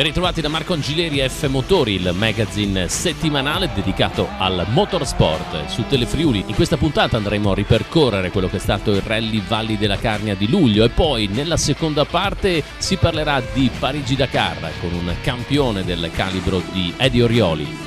Ben ritrovati da Marco Angileri e F Motori, il magazine settimanale dedicato al motorsport su Telefriuli. In questa puntata andremo a ripercorrere quello che è stato il Rally Valli della Carnia di luglio e poi nella seconda parte si parlerà di Parigi-Dakar con un campione del calibro di Eddie Orioli.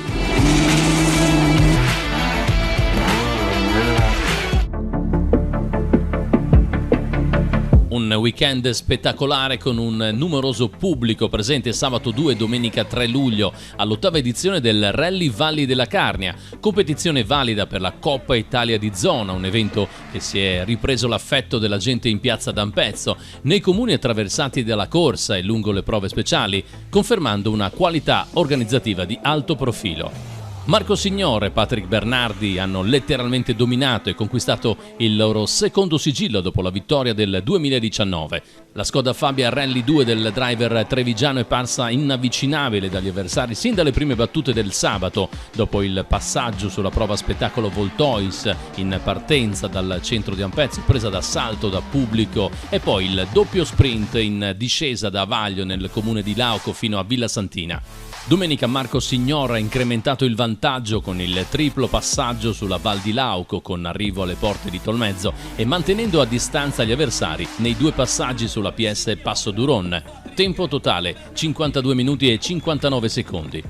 Un weekend spettacolare con un numeroso pubblico presente sabato 2 e domenica 3 luglio all'8ª edizione del Rally Valli della Carnia, competizione valida per la Coppa Italia di Zona, un evento che si è ripreso l'affetto della gente in piazza d'Ampezzo, nei comuni attraversati dalla corsa e lungo le prove speciali, confermando una qualità organizzativa di alto profilo. Marco Signore e Patrick Bernardi hanno letteralmente dominato e conquistato il loro secondo sigillo dopo la vittoria del 2019. La Skoda Fabia Rally 2 del driver trevigiano è parsa inavvicinabile dagli avversari sin dalle prime battute del sabato, dopo il passaggio sulla prova spettacolo Voltois in partenza dal centro di Ampezzo, presa d'assalto da pubblico, e poi il doppio sprint in discesa da Avaglio nel comune di Lauco fino a Villa Santina. Domenica Marco Signore ha incrementato il vantaggio con il triplo passaggio sulla Val di Lauco con arrivo alle porte di Tolmezzo e mantenendo a distanza gli avversari nei due passaggi sulla PS Passo Duron. Tempo totale 52 minuti e 59 secondi.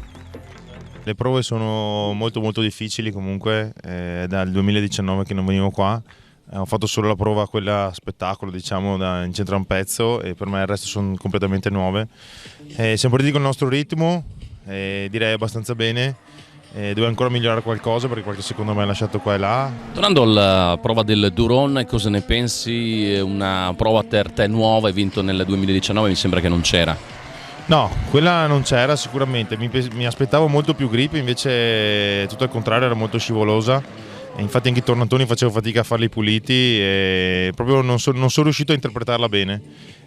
Le prove sono molto difficili comunque, dal 2019 che non venivo qua. Ho fatto solo la prova, quella spettacolo, diciamo, in centro a un pezzo, e per me il resto sono completamente nuove. Siamo partiti con il nostro ritmo, direi abbastanza bene. Devo ancora migliorare qualcosa perché qualche secondo mi ha lasciato qua e là. Tornando alla prova del Duron, cosa ne pensi? Una prova per te nuova, hai vinto nel 2019, mi sembra che non c'era. No, quella non c'era sicuramente, mi aspettavo molto più grip, invece tutto al contrario, era molto scivolosa. E infatti anche i tornantoni facevo fatica a farli puliti e proprio non sono riuscito a interpretarla bene.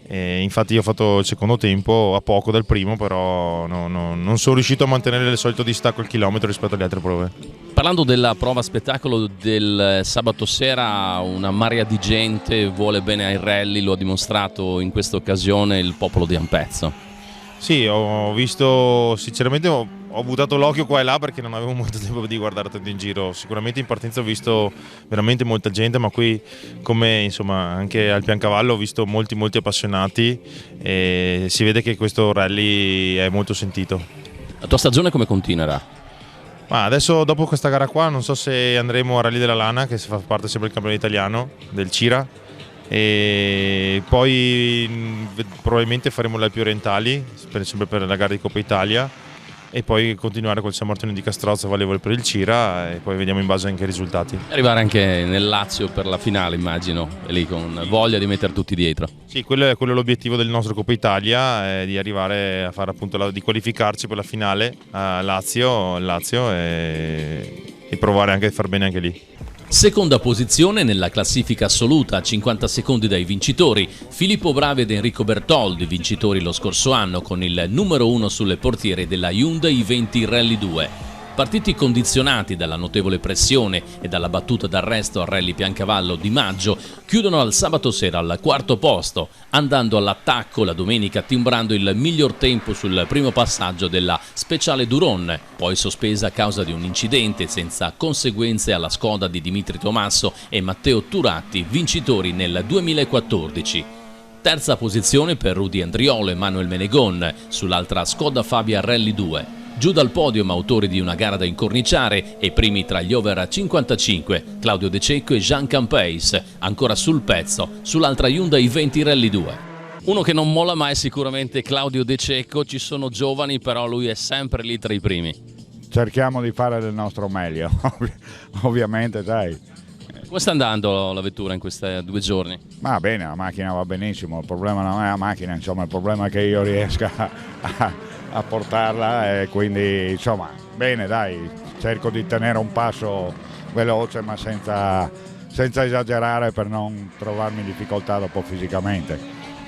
Infatti io ho fatto il secondo tempo a poco dal primo, però non sono riuscito a mantenere il solito distacco al chilometro rispetto alle altre prove. Parlando della prova spettacolo del sabato sera, una marea di gente vuole bene ai rally, lo ha dimostrato in questa occasione il popolo di Ampezzo. Sì, ho visto, sinceramente ho buttato l'occhio qua e là perché non avevo molto tempo di guardare tanto in giro. Sicuramente in partenza ho visto veramente molta gente, ma qui, come insomma anche al Piancavallo, ho visto molti appassionati e si vede che questo rally è molto sentito. La tua stagione come continuerà? Ma adesso, dopo questa gara qua, non so se andremo a Rally della Lana, che fa parte sempre del campionato italiano del Cira, e poi probabilmente faremo le Alpi Orientali sempre per la gara di Coppa Italia, e poi continuare col San Martino di Castrozza, valevole per il Cira, e poi vediamo in base anche ai risultati. Arrivare anche nel Lazio per la finale, immagino, e lì con voglia di mettere tutti dietro. Sì, quello è l'obiettivo del nostro Coppa Italia, di arrivare a fare appunto di qualificarci per la finale a Lazio e provare anche a far bene anche lì. Seconda posizione nella classifica assoluta, a 50 secondi dai vincitori, Filippo Bravi ed Enrico Bertoldi, vincitori lo scorso anno con il numero 1 sulle portiere della Hyundai i20 Rally 2. Partiti condizionati dalla notevole pressione e dalla battuta d'arresto al Rally Piancavallo di maggio, chiudono al sabato sera al quarto posto, andando all'attacco la domenica timbrando il miglior tempo sul primo passaggio della Speciale Duron, poi sospesa a causa di un incidente senza conseguenze alla Skoda di Dimitri Tomasso e Matteo Turatti, vincitori nel 2014. Terza posizione per Rudy Andriolo e Manuel Menegon sull'altra Skoda Fabia Rally 2. Giù dal podium autori di una gara da incorniciare e primi tra gli over 55, Claudio De Cecco e Jean Campeis, ancora sul pezzo, sull'altra Hyundai i20 Rally 2. Uno che non molla mai è sicuramente Claudio De Cecco, ci sono giovani però lui è sempre lì tra i primi. Cerchiamo di fare del nostro meglio, ovviamente dai. Come sta andando la vettura in questi 2 giorni? Va bene, la macchina va benissimo, il problema non è la macchina, insomma il problema è che io riesca a portarla, e quindi insomma bene dai, cerco di tenere un passo veloce ma senza esagerare per non trovarmi in difficoltà dopo fisicamente.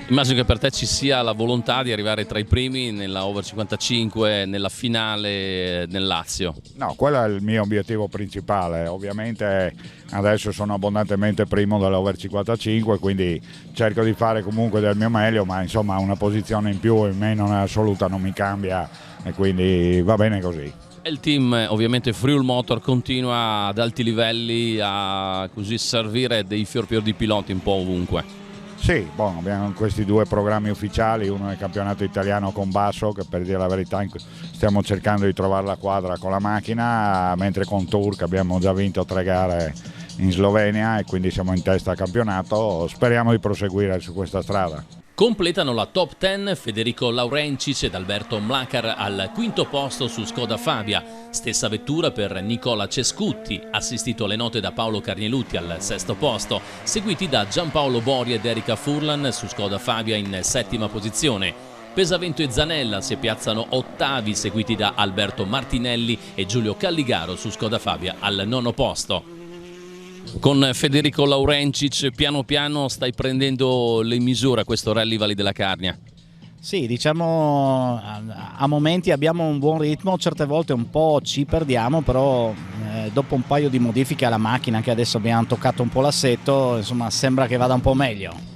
Immagino che per te ci sia la volontà di arrivare tra i primi nella Over 55, nella finale nel Lazio. No, quello è il mio obiettivo principale. Ovviamente adesso sono abbondantemente primo dell'Over 55, quindi cerco di fare comunque del mio meglio, ma insomma una posizione in più o in meno in assoluta non mi cambia e quindi va bene così. E il team, ovviamente Friul Motor, continua ad alti livelli a così servire dei fior di piloti un po' ovunque. Sì, abbiamo questi due programmi ufficiali, uno è il campionato italiano con Basso, che per dire la verità stiamo cercando di trovare la quadra con la macchina, mentre con Turk abbiamo già vinto 3 gare in Slovenia e quindi siamo in testa al campionato, speriamo di proseguire su questa strada. Completano la top 10 Federico Laurencic ed Alberto Mlakar al quinto posto su Skoda Fabia, stessa vettura per Nicola Cescutti, assistito alle note da Paolo Carnielutti al sesto posto, seguiti da Giampaolo Bori ed Erika Furlan su Skoda Fabia in settima posizione. Pesavento e Zanella si piazzano ottavi, seguiti da Alberto Martinelli e Giulio Calligaro su Skoda Fabia al nono posto. Con Federico Laurencic piano piano stai prendendo le misure a questo Rally Valli della Carnia? Sì, diciamo a momenti abbiamo un buon ritmo, certe volte un po' ci perdiamo, però dopo un paio di modifiche alla macchina, che adesso abbiamo toccato un po' l'assetto, insomma sembra che vada un po' meglio.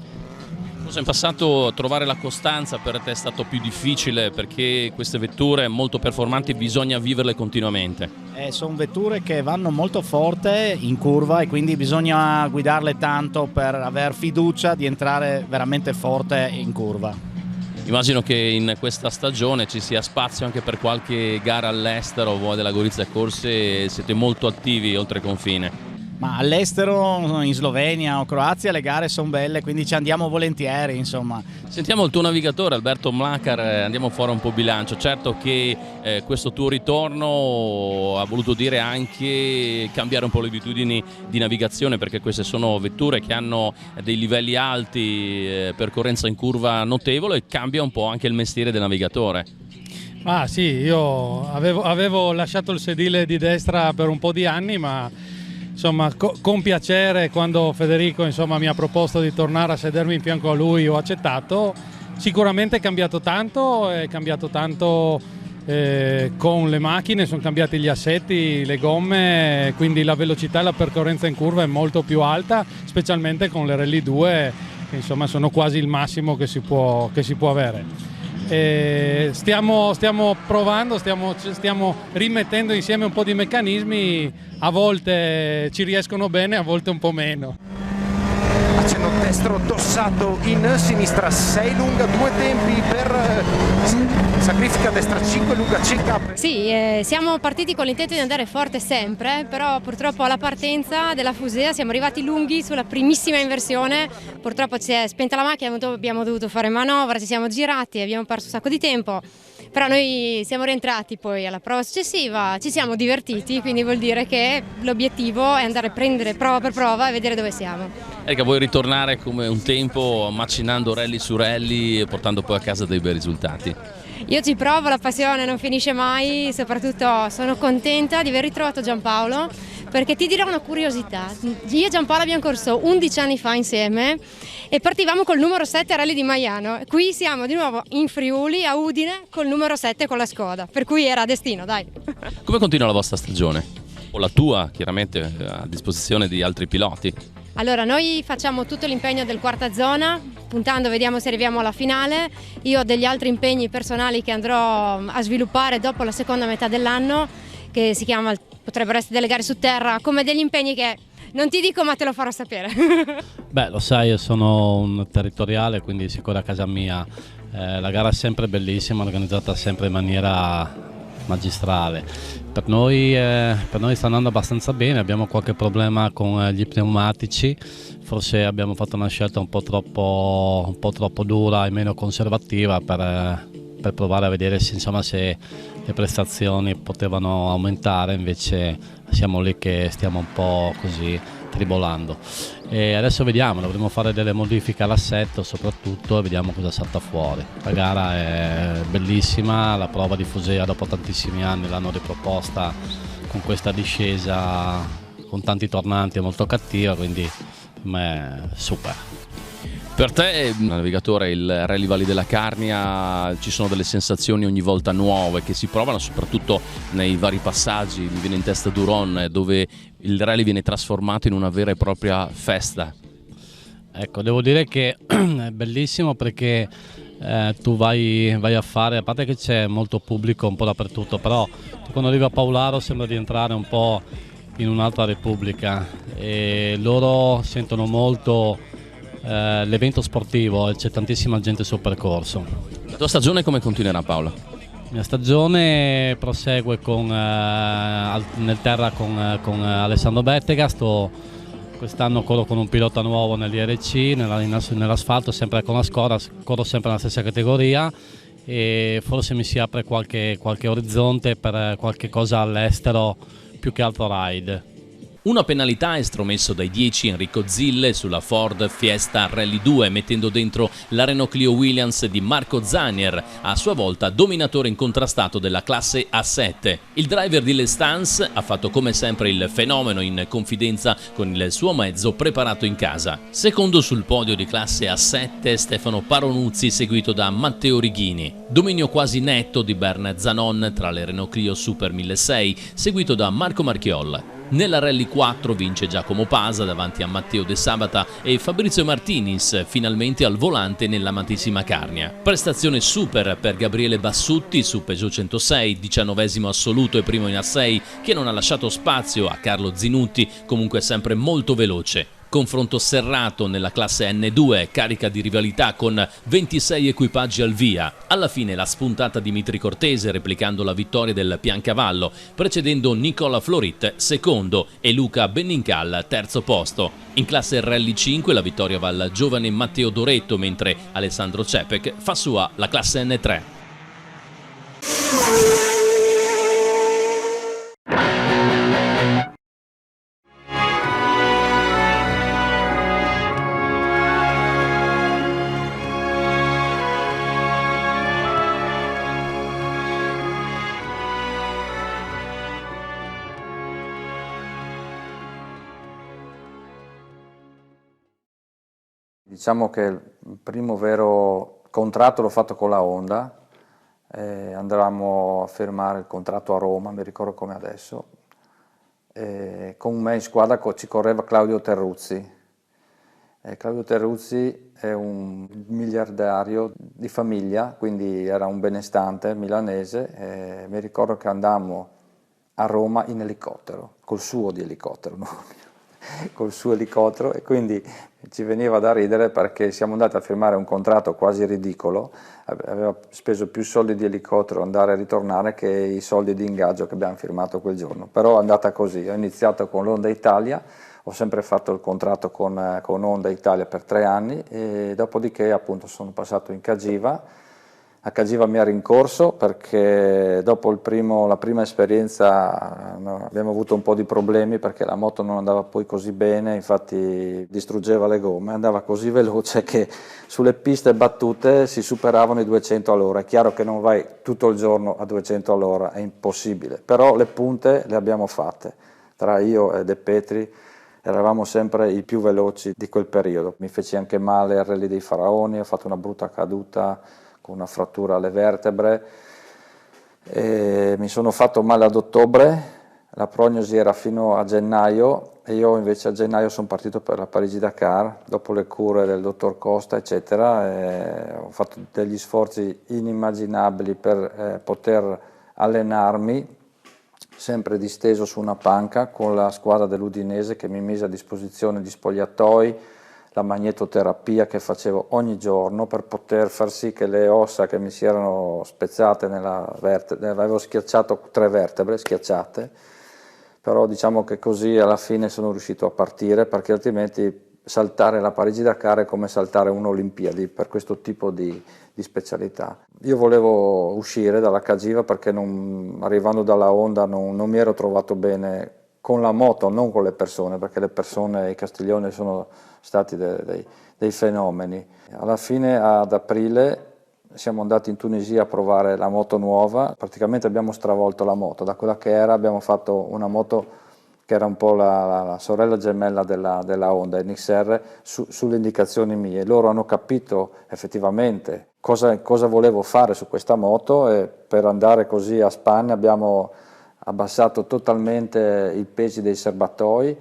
In passato trovare la costanza per te è stato più difficile, perché queste vetture molto performanti bisogna viverle continuamente. Sono vetture che vanno molto forte in curva e quindi bisogna guidarle tanto per aver fiducia di entrare veramente forte in curva. Immagino che in questa stagione ci sia spazio anche per qualche gara all'estero. Voi della Gorizia Corse siete molto attivi oltre confine. Ma all'estero, in Slovenia o Croazia, le gare sono belle, quindi ci andiamo volentieri, insomma. Sentiamo il tuo navigatore Alberto Mlakar, andiamo a fare un po' bilancio. Certo che questo tuo ritorno ha voluto dire anche cambiare un po' le abitudini di navigazione, perché queste sono vetture che hanno dei livelli alti, percorrenza in curva notevole, e cambia un po' anche il mestiere del navigatore. Ah sì, io avevo lasciato il sedile di destra per un po' di anni, ma insomma con piacere, quando Federico mi ha proposto di tornare a sedermi in fianco a lui, ho accettato. Sicuramente è cambiato tanto con le macchine, sono cambiati gli assetti, le gomme, quindi la velocità e la percorrenza in curva è molto più alta, specialmente con le Rally 2, che insomma sono quasi il massimo che si può avere. Stiamo provando, stiamo rimettendo insieme un po' di meccanismi, a volte ci riescono bene, a volte un po' meno. Accenno destro Dossato in sinistra, 6 lunga, 2 tempi per sacrifica destra, 5 lunga, Cecca. Sì, siamo partiti con l'intento di andare forte sempre, però purtroppo alla partenza della Fusea siamo arrivati lunghi sulla primissima inversione, purtroppo si è spenta la macchina, abbiamo dovuto fare manovra, ci siamo girati, abbiamo perso un sacco di tempo, però noi siamo rientrati poi alla prova successiva, ci siamo divertiti, quindi vuol dire che l'obiettivo è andare a prendere prova per prova e vedere dove siamo. Erika, vuoi ritornare come un tempo, macinando rally su rally e portando poi a casa dei bei risultati? Io ci provo, la passione non finisce mai, soprattutto sono contenta di aver ritrovato Giampaolo, perché ti dirò una curiosità. Io e Giampaolo abbiamo corso 11 anni fa insieme e partivamo col numero 7 a Rally di Maiano. Qui siamo di nuovo in Friuli, a Udine, col numero 7 con la Skoda, per cui era destino, dai. Come continua la vostra stagione? O la tua, chiaramente, a disposizione di altri piloti? Allora, noi facciamo tutto l'impegno del quarta zona, puntando, vediamo se arriviamo alla finale. Io ho degli altri impegni personali che andrò a sviluppare dopo la seconda metà dell'anno, che potrebbero essere delle gare su terra, come degli impegni che non ti dico, ma te lo farò sapere. Beh, lo sai, io sono un territoriale, quindi sicuro a casa mia. La gara è sempre bellissima, organizzata sempre in maniera magistrale. Per noi sta andando abbastanza bene, abbiamo qualche problema con gli pneumatici, forse abbiamo fatto una scelta un po' troppo dura e meno conservativa per provare a vedere se le prestazioni potevano aumentare, invece siamo lì che stiamo un po' così tribolando. E adesso vediamo, dovremo fare delle modifiche all'assetto soprattutto e vediamo cosa salta fuori. La gara è bellissima, la prova di Fusea dopo tantissimi anni l'hanno riproposta con questa discesa con tanti tornanti, è molto cattiva, quindi per me super. Per te, navigatore, il Rally Valli della Carnia, ci sono delle sensazioni ogni volta nuove che si provano, soprattutto nei vari passaggi. Mi viene in testa Duron, dove il rally viene trasformato in una vera e propria festa. Ecco, devo dire che è bellissimo perché tu vai a fare, a parte che c'è molto pubblico un po' dappertutto, però quando arrivi a Paularo sembra di entrare un po' in un'altra repubblica e loro sentono molto l'evento sportivo e c'è tantissima gente sul percorso. La tua stagione come continuerà, Paolo? La mia stagione prosegue nel terra con Alessandro Bettega. Quest'anno corro con un pilota nuovo nell'IRC, nell'asfalto, sempre con la Skoda, corro sempre nella stessa categoria e forse mi si apre qualche orizzonte per qualche cosa all'estero, più che altro ride. Una penalità estromesso dai 10 Enrico Zille sulla Ford Fiesta Rally 2, mettendo dentro la Renault Clio Williams di Marco Zanier, a sua volta dominatore incontrastato della classe A7. Il driver di Lestance ha fatto come sempre il fenomeno in confidenza con il suo mezzo preparato in casa. Secondo sul podio di classe A7 Stefano Paronuzzi, seguito da Matteo Righini. Dominio quasi netto di Bern Zanon tra le Renault Clio Super 1600, seguito da Marco Marchiol. Nella Rally 4 vince Giacomo Pasa davanti a Matteo De Sabata e Fabrizio Martinis, finalmente al volante nell'amatissima Carnia. Prestazione super per Gabriele Bassutti su Peugeot 106, 19esimo assoluto e primo in A6, che non ha lasciato spazio a Carlo Zinutti, comunque sempre molto veloce. Confronto serrato nella classe N2, carica di rivalità con 26 equipaggi al via. Alla fine la spuntata Dimitri Cortese replicando la vittoria del Piancavallo, precedendo Nicola Florit secondo e Luca Bennincal terzo posto. In classe Rally 5 la vittoria va al giovane Matteo Doretto, mentre Alessandro Cepek fa sua la classe N3. Diciamo che il primo vero contratto l'ho fatto con la Honda, andavamo a firmare il contratto a Roma, mi ricordo come adesso, con me in squadra ci correva Claudio Terruzzi. Claudio Terruzzi è un miliardario di famiglia, quindi era un benestante milanese, mi ricordo che andammo a Roma in elicottero, col suo di elicottero, no? Col suo elicottero, e quindi ci veniva da ridere perché siamo andati a firmare un contratto quasi ridicolo, aveva speso più soldi di elicottero andare e ritornare che i soldi di ingaggio che abbiamo firmato quel giorno, però è andata così. Ho iniziato con l'Honda Italia, ho sempre fatto il contratto con Honda Italia per 3 anni e dopodiché appunto sono passato in Cagiva. A Cagiva mi ha rincorso perché dopo la prima esperienza abbiamo avuto un po' di problemi perché la moto non andava poi così bene, infatti distruggeva le gomme, andava così veloce che sulle piste battute si superavano i 200 all'ora. È chiaro che non vai tutto il giorno a 200 all'ora, è impossibile, però le punte le abbiamo fatte, tra io e De Petri eravamo sempre i più veloci di quel periodo. Mi feci anche male al Rally dei Faraoni, ho fatto una brutta caduta, una frattura alle vertebre, e mi sono fatto male ad ottobre, la prognosi era fino a gennaio e io invece a gennaio sono partito per la Parigi-Dakar dopo le cure del dottor Costa eccetera, e ho fatto degli sforzi inimmaginabili per poter allenarmi sempre disteso su una panca con la squadra dell'Udinese che mi mise a disposizione di spogliatoi, la magnetoterapia che facevo ogni giorno per poter far sì che le ossa che mi si erano spezzate nella vertebra, avevo schiacciato 3 vertebre schiacciate, però diciamo che così alla fine sono riuscito a partire, perché altrimenti saltare la Parigi-Dakar è come saltare un'Olimpiadi per questo tipo di specialità. Io volevo uscire dalla Cagiva perché arrivando dalla Honda non mi ero trovato bene con la moto, non con le persone, perché le persone e i Castiglioni sono stati dei fenomeni. Alla fine ad aprile siamo andati in Tunisia a provare la moto nuova, praticamente abbiamo stravolto la moto, da quella che era abbiamo fatto una moto che era un po' la sorella gemella della Honda NXR, sulle indicazioni mie. Loro hanno capito effettivamente cosa volevo fare su questa moto, e per andare così a spanne abbiamo abbassato totalmente i pesi dei serbatoi,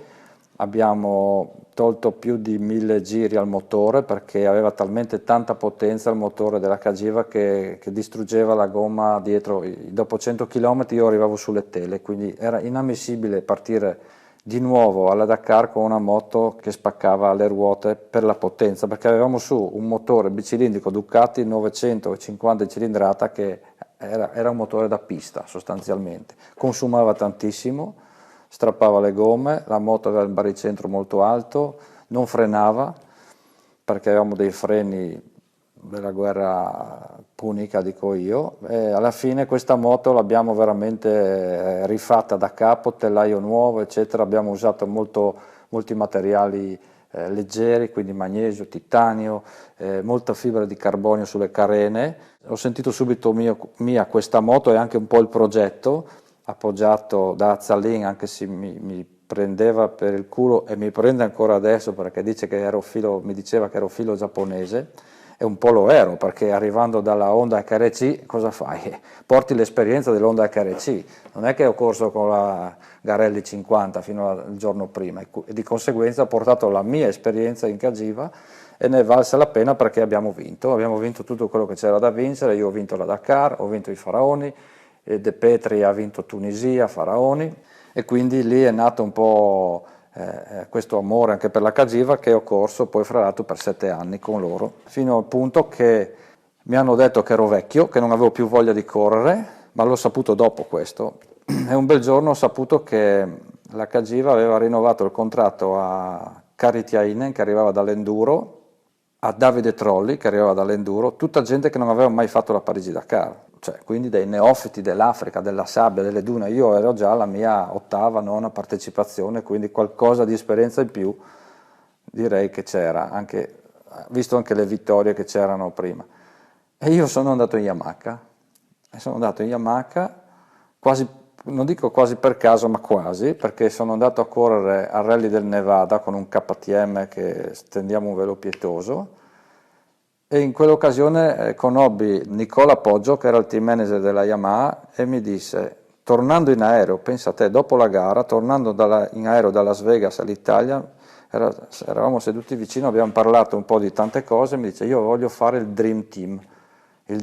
abbiamo tolto più di 1000 giri al motore perché aveva talmente tanta potenza il motore della Cagiva che distruggeva la gomma dietro. Dopo 100 km io arrivavo sulle tele, quindi era inammissibile partire di nuovo alla Dakar con una moto che spaccava le ruote per la potenza, perché avevamo su un motore bicilindrico Ducati 950 di cilindrata che era un motore da pista sostanzialmente, consumava tantissimo, strappava le gomme, la moto aveva il baricentro molto alto, non frenava perché avevamo dei freni della guerra punica, dico io, e alla fine questa moto l'abbiamo veramente rifatta da capo, telaio nuovo eccetera, abbiamo usato molti materiali leggeri, quindi magnesio, titanio, molta fibra di carbonio sulle carene. Ho sentito subito mia questa moto e anche un po' il progetto, appoggiato da Azzalin, anche se mi prendeva per il culo e mi prende ancora adesso perché mi diceva che ero filo giapponese, e un po' lo ero, perché arrivando dalla Honda HRC cosa fai? Porti l'esperienza dell'Honda HRC, non è che ho corso con la Garelli 50 fino al giorno prima, e di conseguenza ho portato la mia esperienza in Cagiva e ne è valsa la pena perché abbiamo vinto tutto quello che c'era da vincere. Io ho vinto la Dakar, ho vinto i Faraoni, De Petri ha vinto Tunisia, Faraoni, e quindi lì è nato un po' questo amore anche per la Cagiva, che ho corso poi fra l'altro per 7 anni con loro, fino al punto che mi hanno detto che ero vecchio, che non avevo più voglia di correre, ma l'ho saputo dopo questo, e un bel giorno ho saputo che la Cagiva aveva rinnovato il contratto a Kari Tiainen, che arrivava dall'Enduro, a Davide Trolli, che arrivava dall'Enduro, tutta gente che non aveva mai fatto la Parigi-Dakar, cioè quindi dei neofiti dell'Africa, della sabbia, delle dune. Io ero già alla mia 8ª, 9ª partecipazione, quindi qualcosa di esperienza in più direi che c'era, anche visto anche le vittorie che c'erano prima. E io sono andato in Yamaha, quasi, non dico quasi per caso, ma quasi, perché sono andato a correre al Rally del Nevada con un KTM che stendiamo un velo pietoso, e in quell'occasione conobbi Nicola Poggio, che era il team manager della Yamaha, e mi disse, tornando in aereo, pensa a te, dopo la gara, tornando in aereo da Las Vegas all'Italia, eravamo seduti vicino, abbiamo parlato un po' di tante cose, mi dice, io voglio fare il Dream Team. E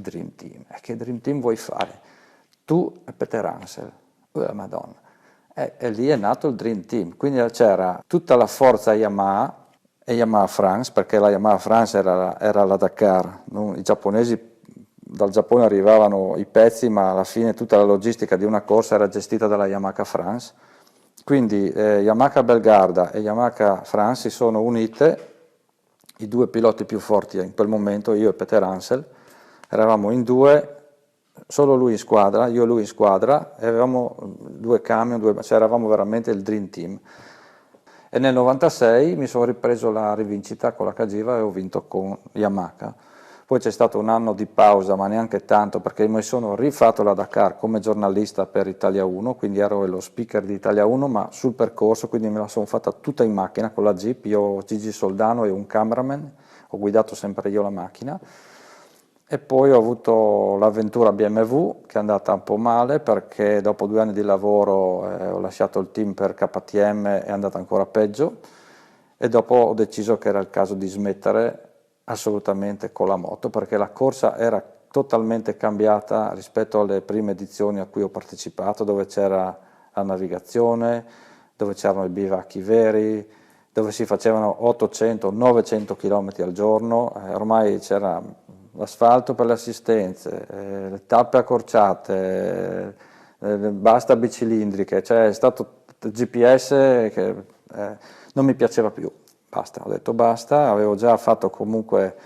che Dream Team vuoi fare? Tu e Peter Hansel. Madonna. E lì è nato il Dream Team, quindi c'era tutta la forza Yamaha e Yamaha France, perché la Yamaha France era la Dakar, i giapponesi, dal Giappone arrivavano i pezzi, ma alla fine tutta la logistica di una corsa era gestita dalla Yamaha France, quindi Yamaha Belgarda e Yamaha France si sono unite, i due piloti più forti in quel momento, io e Peter Hansel, eravamo in due, solo lui in squadra, io e lui in squadra, e avevamo 2 camion, cioè eravamo veramente il Dream Team. E nel 96 mi sono ripreso la rivincita con la Cagiva e ho vinto con Yamaha. Poi c'è stato un anno di pausa, ma neanche tanto, perché mi sono rifatto la Dakar come giornalista per Italia 1, quindi ero lo speaker di Italia 1, ma sul percorso, quindi me la sono fatta tutta in macchina con la Jeep, io, Gigi Soldano e un cameraman, ho guidato sempre io la macchina. E poi ho avuto l'avventura BMW, che è andata un po' male perché dopo 2 anni di lavoro ho lasciato il team per KTM, è andata ancora peggio, e dopo ho deciso che era il caso di smettere assolutamente con la moto, perché la corsa era totalmente cambiata rispetto alle prime edizioni a cui ho partecipato, dove c'era la navigazione, dove c'erano i bivacchi veri, dove si facevano 800-900 km al giorno, ormai c'era l'asfalto per le assistenze, le tappe accorciate, basta bicilindriche, cioè è stato il GPS che non mi piaceva più, basta, ho detto basta, avevo già fatto comunque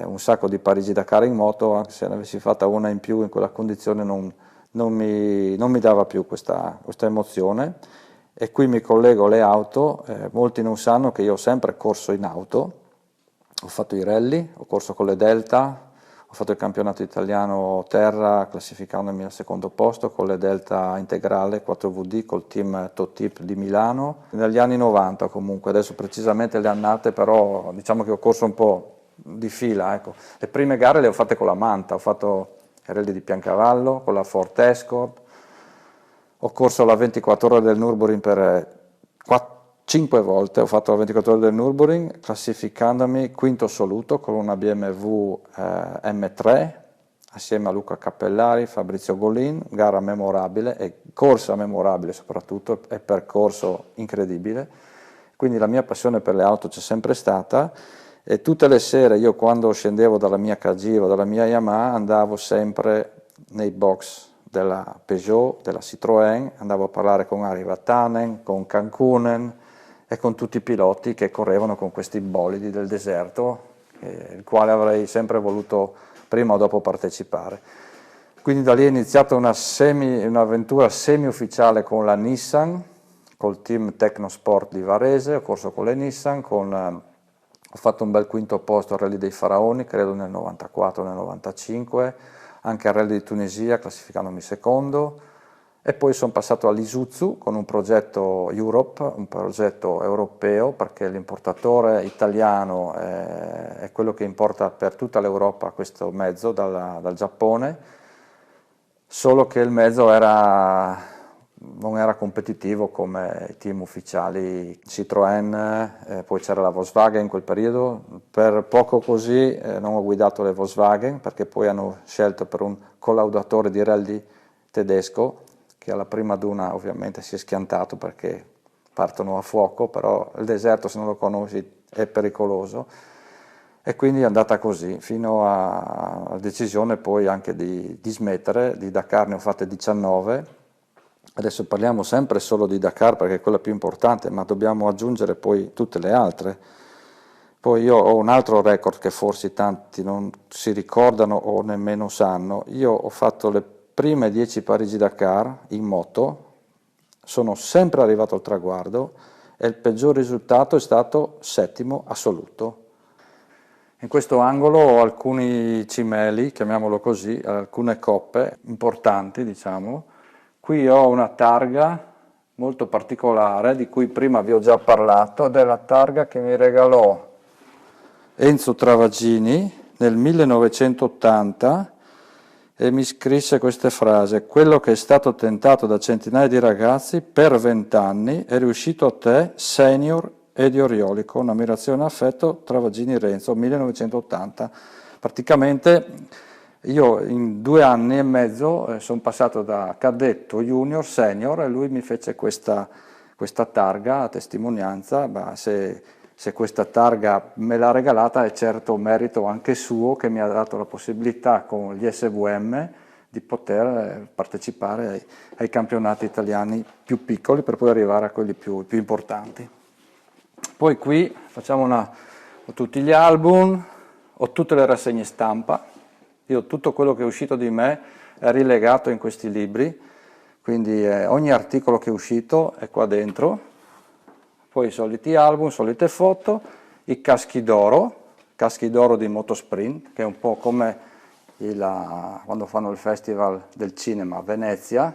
un sacco di Parigi-Dakar in moto, anche se ne avessi fatta una in più in quella condizione non mi dava più questa emozione. E qui mi collego alle auto, molti non sanno che io ho sempre corso in auto, ho fatto i rally, ho corso con le Delta, ho fatto il campionato italiano terra classificandomi al secondo posto con le Delta integrale 4VD col team Totip di Milano. Negli anni 90 comunque, adesso precisamente le annate, però diciamo che ho corso un po' di fila. Ecco. Le prime gare le ho fatte con la Manta, ho fatto il Rally di Piancavallo con la Ford Escort, ho corso la 24 ore del Nürburgring per 5 volte, ho fatto la 24 ore del Nürburgring classificandomi quinto assoluto con una BMW M3 assieme a Luca Cappellari, Fabrizio Golin, gara memorabile e corsa memorabile soprattutto e percorso incredibile. Quindi la mia passione per le auto c'è sempre stata e tutte le sere io quando scendevo dalla mia KG o dalla mia Yamaha andavo sempre nei box della Peugeot, della Citroën, andavo a parlare con Ari Vatanen, con Cancunen e con tutti i piloti che correvano con questi bolidi del deserto, il quale avrei sempre voluto prima o dopo partecipare. Quindi da lì è iniziata un'avventura semi-ufficiale con la Nissan, col team Tecnosport di Varese, ho corso con le Nissan, ho fatto un bel quinto posto al Rally dei Faraoni, credo nel 94, nel 95, anche al Rally di Tunisia classificandomi secondo. E poi sono passato all'Isuzu con un progetto Europe, un progetto europeo, perché l'importatore italiano è quello che importa per tutta l'Europa questo mezzo dal Giappone, solo che il mezzo non era competitivo come i team ufficiali Citroën, poi c'era la Volkswagen in quel periodo, per poco così non ho guidato le Volkswagen, perché poi hanno scelto per un collaudatore di rally tedesco, che alla prima duna ovviamente si è schiantato perché partono a fuoco, però il deserto se non lo conosci è pericoloso e quindi è andata così fino alla decisione poi anche di smettere. Di Dakar ne ho fatte 19, adesso parliamo sempre solo di Dakar perché è quella più importante, ma dobbiamo aggiungere poi tutte le altre. Poi io ho un altro record che forse tanti non si ricordano o nemmeno sanno. Io ho fatto le prime 10 Parigi-Dakar in moto, sono sempre arrivato al traguardo e il peggior risultato è stato 7° assoluto. In questo angolo ho alcuni cimeli, chiamiamolo così, alcune coppe importanti, diciamo. Qui ho una targa molto particolare di cui prima vi ho già parlato, ed è la targa che mi regalò Enzo Travagini nel 1980 e mi scrisse queste frasi: quello che è stato tentato da centinaia di ragazzi per 20 anni è riuscito a te, senior Edi Orioli, con ammirazione e affetto, Travagini Renzo, 1980. Praticamente io in 2 anni e mezzo sono passato da cadetto, junior, senior e lui mi fece questa targa a testimonianza. Se questa targa me l'ha regalata è certo merito anche suo, che mi ha dato la possibilità con gli SVM di poter partecipare ai campionati italiani più piccoli per poi arrivare a quelli più importanti. Poi qui ho tutti gli album, ho tutte le rassegne stampa, io tutto quello che è uscito di me è rilegato in questi libri, quindi ogni articolo che è uscito è qua dentro. Poi i soliti album, solite foto, i caschi d'oro di Motosprint, che è un po' come quando fanno il Festival del Cinema a Venezia.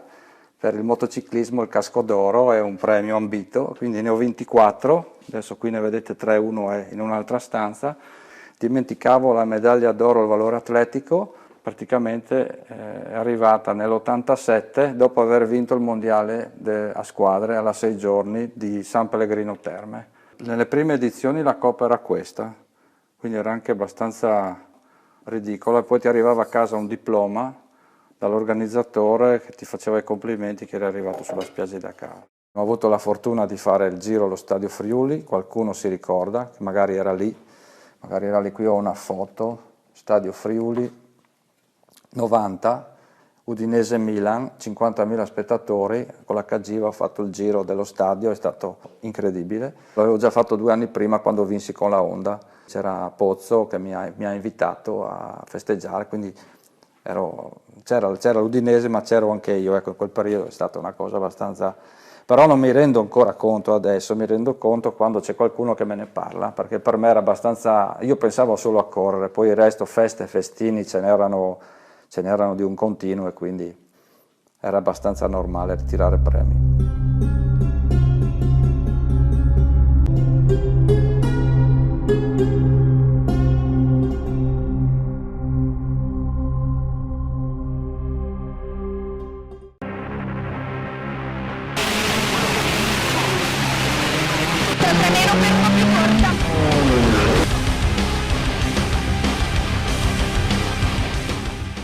Per il motociclismo il casco d'oro è un premio ambito, quindi ne ho 24, adesso qui ne vedete 3, uno è in un'altra stanza. Dimenticavo la medaglia d'oro al valore atletico, praticamente è arrivata nell'87 dopo aver vinto il mondiale a squadre alla 6 giorni di San Pellegrino Terme. Nelle prime edizioni la coppa era questa, quindi era anche abbastanza ridicola, e poi ti arrivava a casa un diploma dall'organizzatore che ti faceva i complimenti che eri arrivato sulla spiaggia di Dakar. Ho avuto la fortuna di fare il giro allo Stadio Friuli, qualcuno si ricorda, che magari era lì, qui ho una foto, Stadio Friuli, 90, Udinese-Milan, 50.000 spettatori, con la KG ho fatto il giro dello stadio, è stato incredibile. L'avevo già fatto 2 anni prima quando vinsi con la Honda, c'era Pozzo che mi ha invitato a festeggiare, quindi ero c'era l'Udinese, ma c'ero anche io, ecco, in quel periodo è stata una cosa abbastanza... Però non mi rendo ancora conto adesso, mi rendo conto quando c'è qualcuno che me ne parla, perché per me era abbastanza... Io pensavo solo a correre, poi il resto, feste, festini, ce n'erano di un continuo e quindi era abbastanza normale ritirare premi.